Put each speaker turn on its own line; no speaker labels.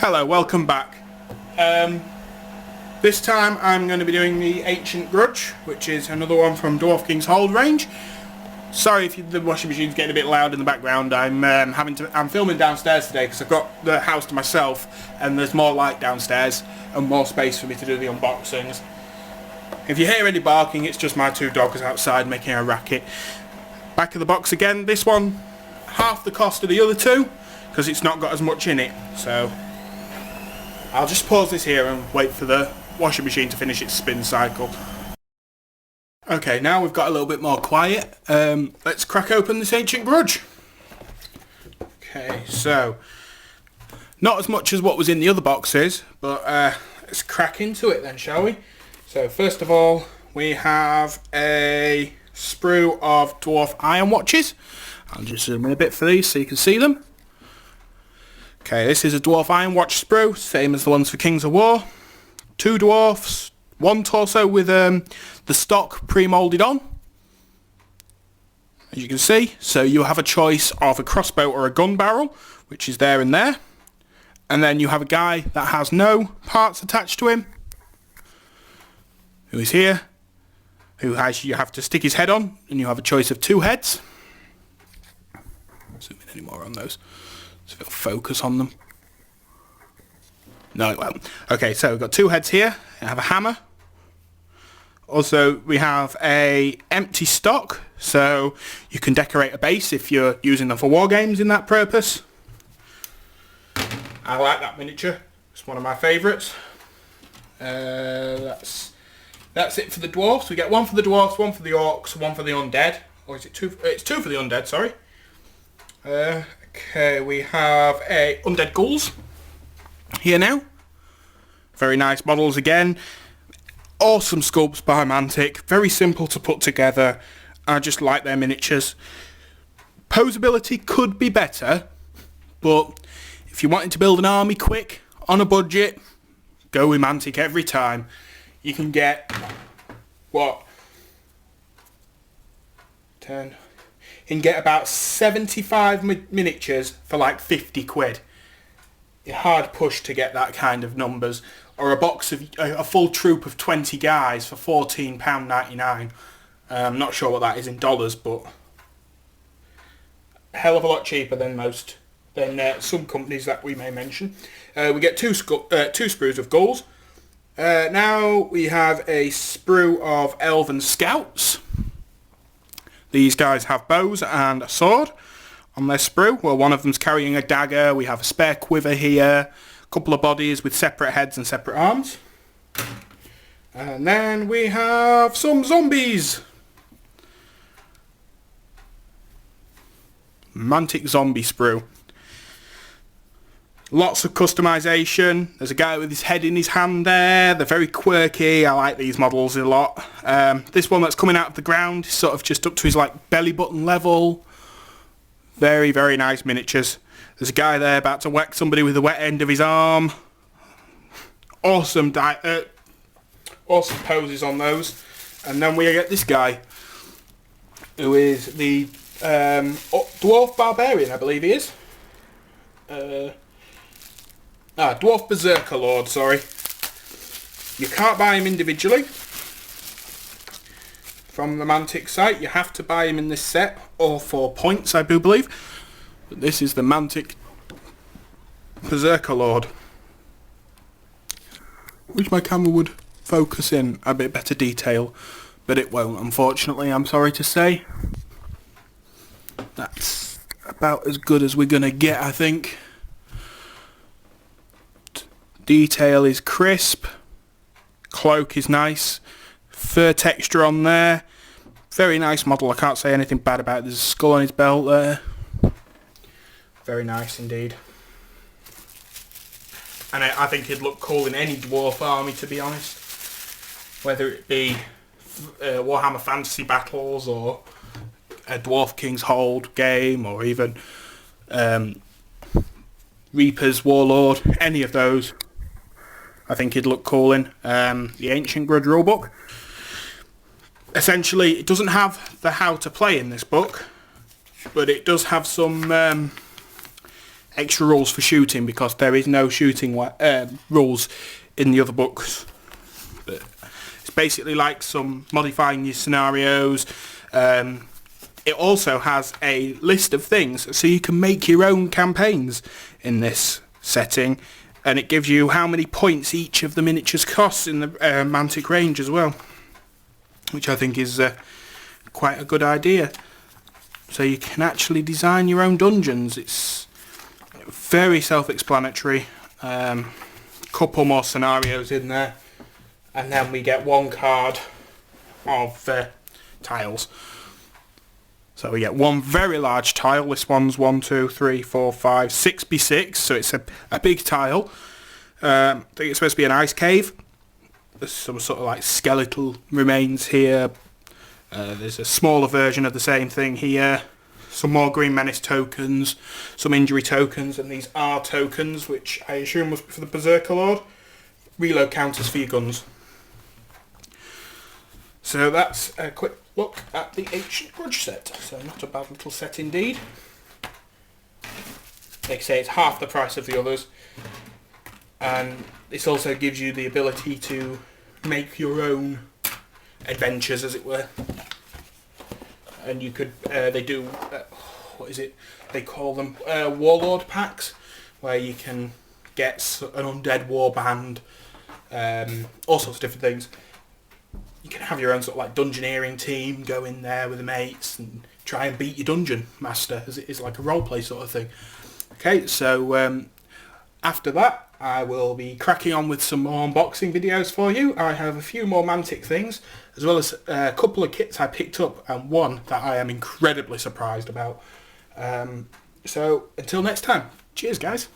Hello, welcome back. This time I'm going to be doing the Ancient Grudge, which is another one from Dwarf King's Hold range. Sorry if the washing machine's getting a bit loud in the background. I'm filming downstairs today because I've got the house to myself and there's more light downstairs and more space for me to do the unboxings. If you hear any barking, it's just my two dogs outside making a racket. Back of the box again. This one, half the cost of the other two because it's not got as much in it. So I'll just pause this here and wait for the washing machine to finish its spin cycle. Okay, now we've got a little bit more quiet. Let's crack open this Ancient Grudge. Okay, so not as much as what was in the other boxes, but let's crack into it then, shall we? So first of all, we have a sprue of Dwarf Ironwatches. I'll just zoom in a bit for these so you can see them. Okay, this is a Dwarf Ironwatch sprue, same as the ones for Kings of War. Two dwarfs, one torso with the stock pre-moulded on, as you can see. So you have a choice of a crossbow or a gun barrel, which is there and there. And then you have a guy that has no parts attached to him, who is here, you have to stick his head on, and you have a choice of two heads. Zoom in any more on those, so it'll focus on them. No, it won't. Okay, so we've got two heads here. I have a hammer. Also, we have a empty stock, so you can decorate a base if you're using them for war games in that purpose. I like that miniature. It's one of my favourites. That's it for the dwarfs. We get one for the dwarfs, one for the orcs, one for the undead. Or is it two? It's two for the undead, sorry. Okay, we have a undead ghouls here now. Very nice models again. Awesome sculpts by Mantic. Very simple to put together. I just like their miniatures. Posability could be better, but if you're wanting to build an army quick, on a budget, go with Mantic every time. You can get, what? 10. You can get about 75 miniatures for like 50 quid. You're hard pushed to get that kind of numbers. Or a box of a full troop of 20 guys for £14.99. I'm not sure what that is in dollars, but a hell of a lot cheaper than some companies that we may mention. We get two sprues of Ghouls. Now we have a sprue of Elven Scouts. These guys have bows and a sword on their sprue. Well, one of them's carrying a dagger. We have a spare quiver here. Couple of bodies with separate heads and separate arms. And then we have some zombies. Mantic zombie sprue. Lots of customization. There's a guy with his head in his hand there. They're very quirky. I like these models a lot. This one that's coming out of the ground is sort of just up to his like belly button level. Very, very nice miniatures. There's a guy there about to whack somebody with the wet end of his arm. Awesome poses on those. And then we get this guy, who is the Dwarf Barbarian, I believe he is. Dwarf Berserker Lord, sorry. You can't buy him individually from the Mantic site. You have to buy him in this set, or for points, I do believe. But this is the Mantic Berserker Lord. Wish my camera would focus in a bit better detail, but it won't, unfortunately, I'm sorry to say. That's about as good as we're gonna get, I think. Detail is crisp. Cloak is nice. Fur texture on there. Very nice model, I can't say anything bad about it. There's a skull on his belt there. Very nice indeed. And I think he'd look cool in any dwarf army, to be honest. Whether it be Warhammer Fantasy Battles or a Dwarf King's Hold game, or even Reaper's Warlord, any of those. I think he'd look cool in the Ancient Grudge Rulebook. Essentially, it doesn't have the how to play in this book, but it does have some extra rules for shooting, because there is no shooting rules in the other books. But it's basically like some modifying your scenarios. It also has a list of things, so you can make your own campaigns in this setting, and it gives you how many points each of the miniatures costs in the Mantic range as well, which I think is quite a good idea. So you can actually design your own dungeons. It's very self-explanatory. Couple more scenarios in there, and then we get one card of tiles. So we get one very large tile. This one's 1, 2, 3, 4, 5, 6x6, so it's a big tile. I think it's supposed to be an ice cave. There's some sort of like skeletal remains here. There's a smaller version of the same thing here. Some more Green Menace tokens, some injury tokens, and these are tokens, which I assume was for the Berserker Lord. Reload counters for your guns. So that's a quick look at the Ancient Grudge set. So not a bad little set indeed. Like I say, it's half the price of the others. And this also gives you the ability to make your own adventures, as it were. And you could, they do, what is it? They call them Warlord packs, where you can get an Undead warband, all sorts of different things. You can have your own sort of like dungeoneering team, go in there with the mates and try and beat your dungeon master, as it is like a roleplay sort of thing. Okay, so after that I will be cracking on with some more unboxing videos for you. I have a few more Mantic things, as well as a couple of kits I picked up, and one that I am incredibly surprised about. So until next time, cheers guys.